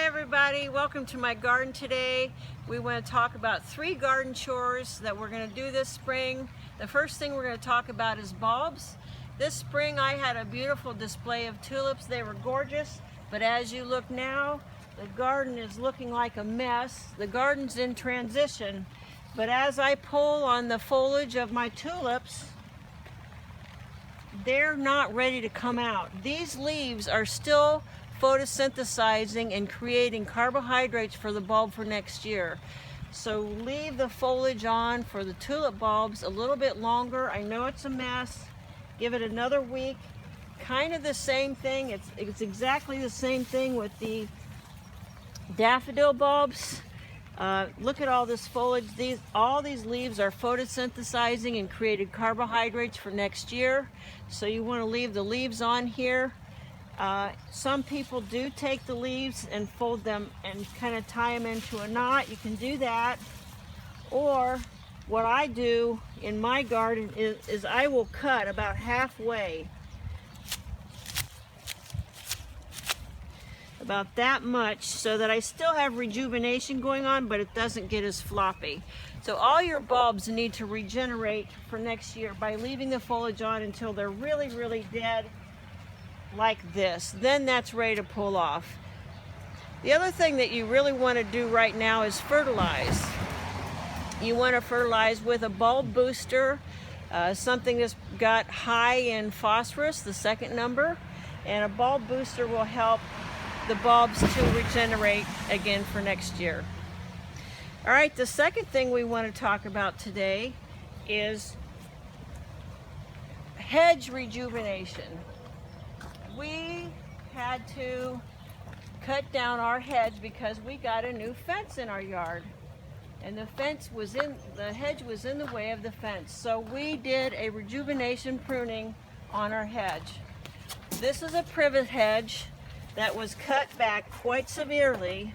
Hi everybody, welcome to my garden today. We want to talk about 3 garden chores that we're going to do this spring. The first thing we're going to talk about is bulbs. This spring I had a beautiful display of tulips. They were gorgeous, but as you look now, the garden is looking like a mess. The garden's in transition, but as I pull on the foliage of my tulips, they're not ready to come out. These leaves are still photosynthesizing and creating carbohydrates for the bulb for next year. So leave the foliage on for the tulip bulbs a little bit longer. I know it's a mess. Give it another week. Kind of the same thing. It's exactly the same thing with the daffodil bulbs. Look at all this foliage. All these leaves are photosynthesizing and created carbohydrates for next year. So you want to leave the leaves on here. Some people do take the leaves and fold them and kind of tie them into a knot. You can do that. Or what I do in my garden is I will cut about halfway. About that much, so that I still have rejuvenation going on, but it doesn't get as floppy. So all your bulbs need to regenerate for next year by leaving the foliage on until they're really, really dead, like this. Then that's ready to pull off. The other thing that you really want to do right now is fertilize. You want to fertilize with a bulb booster, something that's got high in phosphorus, the second number, and a bulb booster will help the bulbs to regenerate again for next year. All right, the second thing we want to talk about today is hedge rejuvenation. We had to cut down our hedge because we got a new fence in our yard, and the hedge was in the way of the fence. So we did a rejuvenation pruning on our hedge. This is a privet hedge that was cut back quite severely,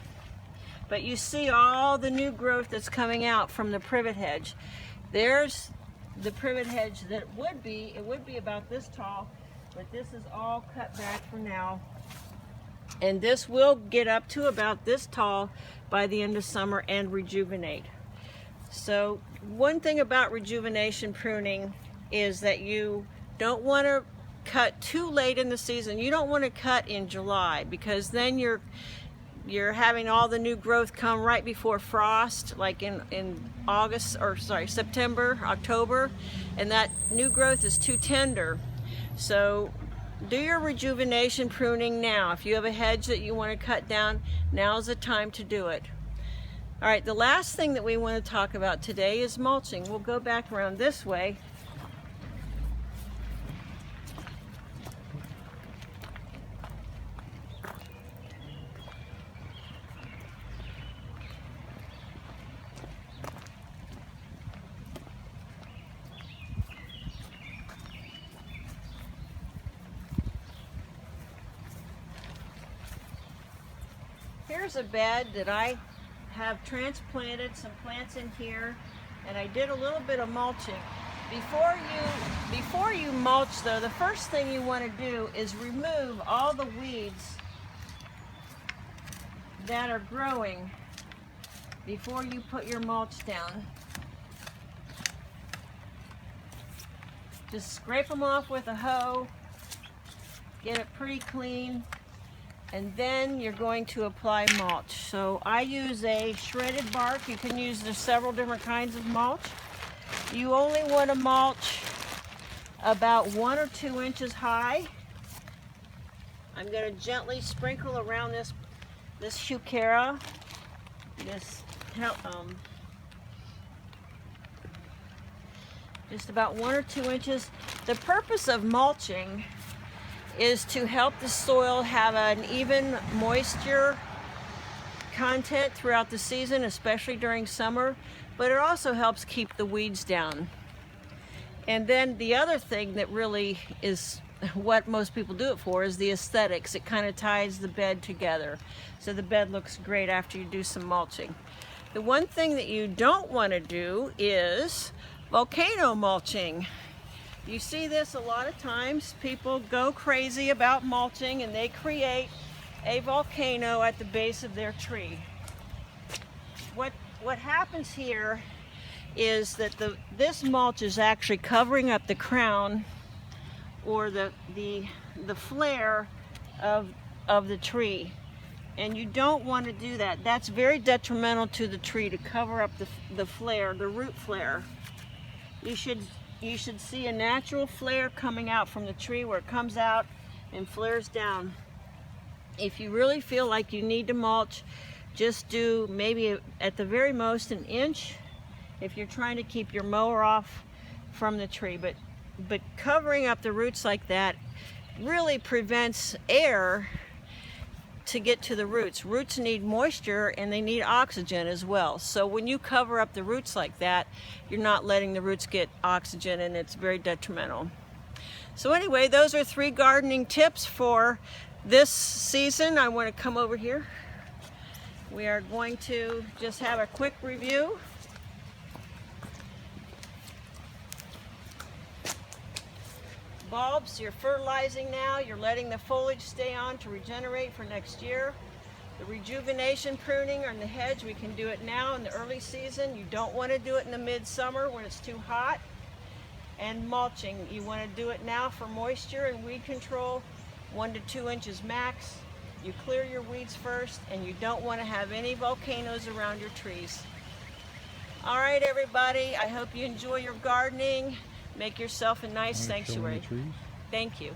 but you see all the new growth that's coming out from the privet hedge. There's the privet hedge that it would be about this tall, but this is all cut back for now. And this will get up to about this tall by the end of summer and rejuvenate. So one thing about rejuvenation pruning is that you don't want to cut too late in the season. You don't want to cut in July, because then you're having all the new growth come right before frost, like in September, October, and that new growth is too tender. So do your rejuvenation pruning now. If you have a hedge that you want to cut down, now's the time to do it. All right, the last thing that we want to talk about today is mulching. We'll go back around this way. Here's a bed that I have transplanted some plants in here, and I did a little bit of mulching. Before you mulch though, the first thing you want to do is remove all the weeds that are growing before you put your mulch down. Just scrape them off with a hoe, get it pretty clean, and then you're going to apply mulch. So I use a shredded bark. You can use, there's several different kinds of mulch. You only want to mulch about 1 or 2 inches high. I'm going to gently sprinkle around this heuchera, just about 1 or 2 inches. The purpose of mulching is to help the soil have an even moisture content throughout the season, especially during summer, but it also helps keep the weeds down. And then the other thing that really is what most people do it for is the aesthetics. It kind of ties the bed together, so the bed looks great after you do some mulching. The one thing that you don't want to do is volcano mulching. You see this a lot of times. People go crazy about mulching and they create a volcano at the base of their tree. What happens here is that this mulch is actually covering up the crown or the flare of the tree, and you don't want to do that. That's very detrimental to the tree, to cover up the flare, the root flare. You should see a natural flare coming out from the tree where it comes out and flares down. If you really feel like you need to mulch, just do maybe at the very most an inch if you're trying to keep your mower off from the tree. But covering up the roots like that really prevents air to get to the roots. Roots need moisture and they need oxygen as well. So when you cover up the roots like that, you're not letting the roots get oxygen, and it's very detrimental. So anyway, those are 3 gardening tips for this season. I want to come over here. We are going to just have a quick review. Bulbs, you're fertilizing now. You're letting the foliage stay on to regenerate for next year. The rejuvenation pruning on the hedge, we can do it now in the early season. You don't want to do it in the midsummer when it's too hot. And mulching, you want to do it now for moisture and weed control, 1 to 2 inches max. You clear your weeds first, and you don't want to have any volcanoes around your trees. All right, everybody, I hope you enjoy your gardening. Make yourself a nice sanctuary. Thank you.